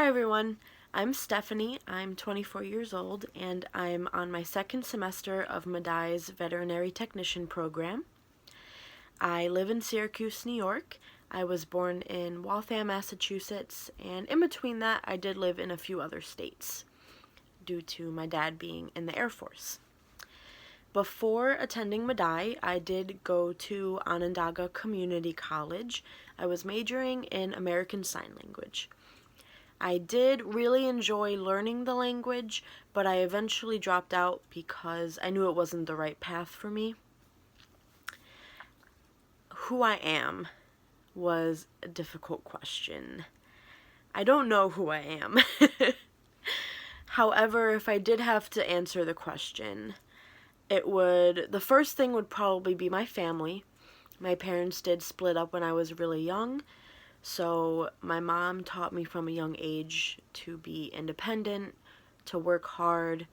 everyone, I'm Stephanie. I'm 24 years old and I'm on my second semester of Medai's veterinary technician program. I live in Syracuse, New York. I was born in Waltham, Massachusetts, and in between that, I did live in a few other states due to my dad being in the Air Force. Before attending Medai, I did go to Onondaga Community College. I was majoring in American Sign Language. I did really enjoy learning the language, but I eventually dropped out because I knew it wasn't the right path for me. Who I am was a difficult question. I don't know who I am. However, if I did have to answer the question, the first thing would probably be my family. My parents did split up when I was really young, so my mom taught me from a young age to be independent, to work hard,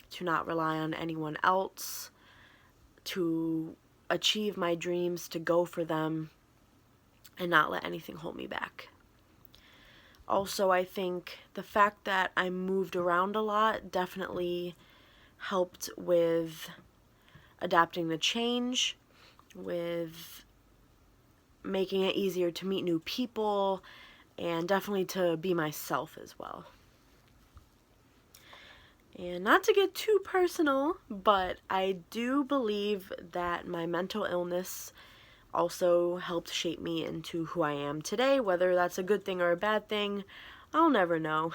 to not rely on anyone else, to achieve my dreams, to go for them, and not let anything hold me back. Also, I think the fact that I moved around a lot definitely helped with adapting to change, with making it easier to meet new people, and definitely to be myself as well. And not to get too personal, but I do believe that my mental illness also helped shape me into who I am today. Whether that's a good thing or a bad thing, I'll never know.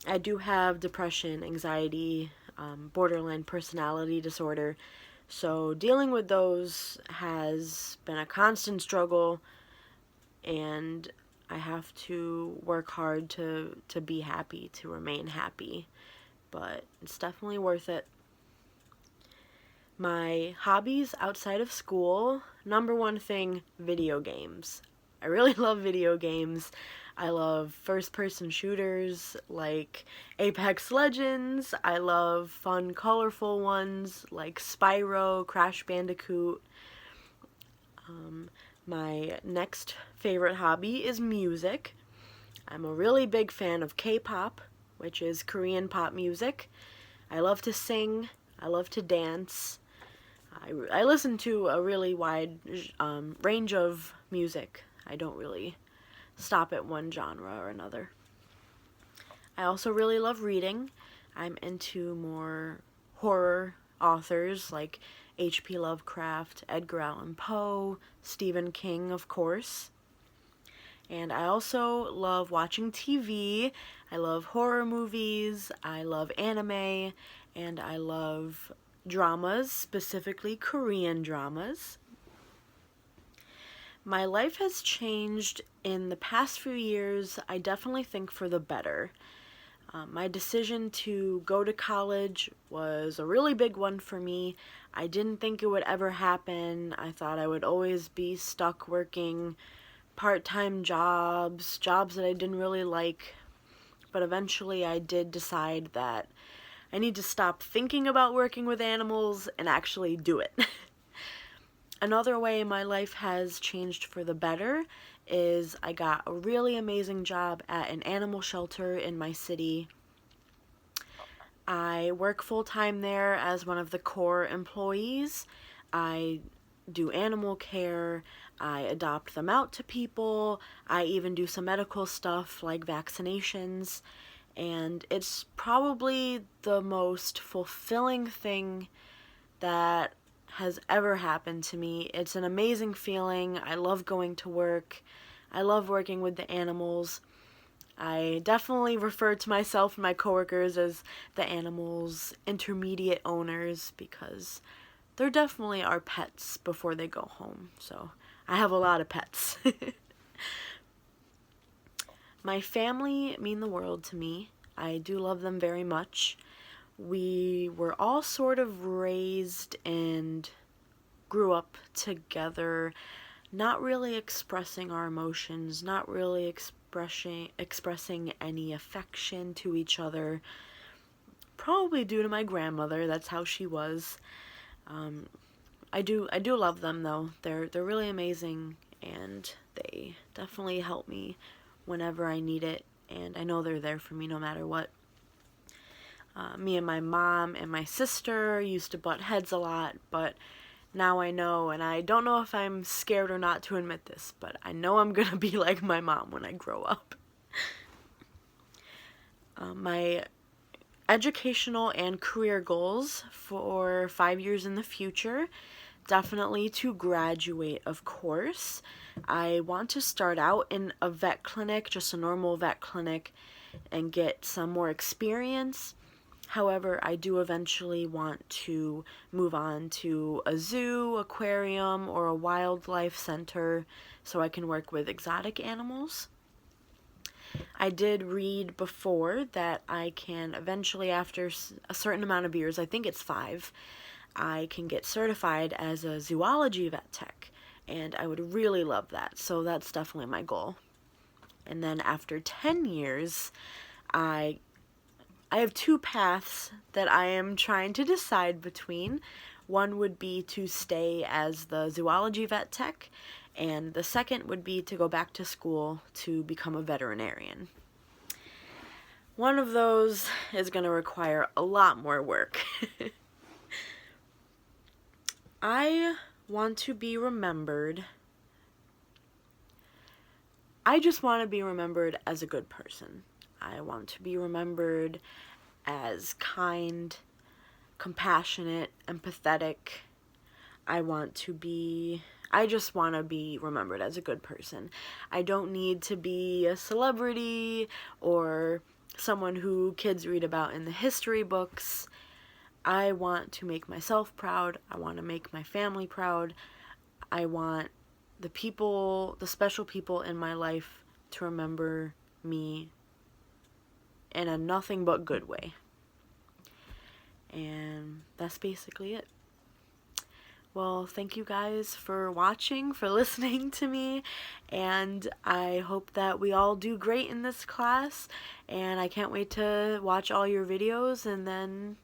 I do have depression, anxiety, borderline personality disorder, so dealing with those has been a constant struggle, and I have to work hard to be happy, to remain happy, but it's definitely worth it. My hobbies outside of school, number one thing, video games. I really love video games. I love first-person shooters like Apex Legends. I love fun, colorful ones like Spyro, Crash Bandicoot. My next favorite hobby is music. I'm a really big fan of K-pop, which is Korean pop music. I love to sing. I love to dance. I listen to a really wide range of music. I don't really stop at one genre or another. I also really love reading. I'm into more horror authors like H.P. Lovecraft, Edgar Allan Poe, Stephen King, of course. And I also love watching TV. I love horror movies. I love anime. And I love dramas, specifically Korean dramas. My life has changed in the past few years, I definitely think for the better. My decision to go to college was a really big one for me. I didn't think it would ever happen. I thought I would always be stuck working part-time jobs that I didn't really like. But eventually I did decide that I need to stop thinking about working with animals and actually do it. Another way my life has changed for the better is I got a really amazing job at an animal shelter in my city. I work full-time there as one of the core employees. I do animal care, I adopt them out to people, I even do some medical stuff like vaccinations, and it's probably the most fulfilling thing that has ever happened to me. It's an amazing feeling. I love going to work. I love working with the animals. I definitely refer to myself and my coworkers as the animals' intermediate owners because they're definitely our pets before they go home. So I have a lot of pets. My family mean the world to me. I do love them very much. We were all sort of raised and grew up together, not really expressing our emotions, not really expressing any affection to each other. Probably due to my grandmother, that's how she was. I do love them though. They're really amazing, and they definitely help me whenever I need it. and I know they're there for me no matter what. Me and my mom and my sister used to butt heads a lot, but now I know, and I don't know if I'm scared or not to admit this, but I know I'm gonna be like my mom when I grow up. My educational and career goals for 5 years in the future: definitely to graduate, of course. I want to start out in a vet clinic, just a normal vet clinic, and get some more experience. However, I do eventually want to move on to a zoo, aquarium, or a wildlife center so I can work with exotic animals. I did read before that I can eventually, after a certain amount of years, I think it's 5, I can get certified as a zoology vet tech, and I would really love that, so that's definitely my goal. And then after 10 years, I have 2 paths that I am trying to decide between. One would be to stay as the zoology vet tech, and the second would be to go back to school to become a veterinarian. One of those is going to require a lot more work. I want to be remembered. I just want to be remembered as a good person. I want to be remembered as kind, compassionate, empathetic. I just want to be remembered as a good person. I don't need to be a celebrity or someone who kids read about in the history books. I want to make myself proud. I want to make my family proud. I want the special people in my life to remember me in a nothing but good way. And that's basically it. Well, thank you guys for watching, for listening to me, and I hope that we all do great in this class, and I can't wait to watch all your videos and then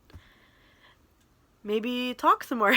maybe talk some more.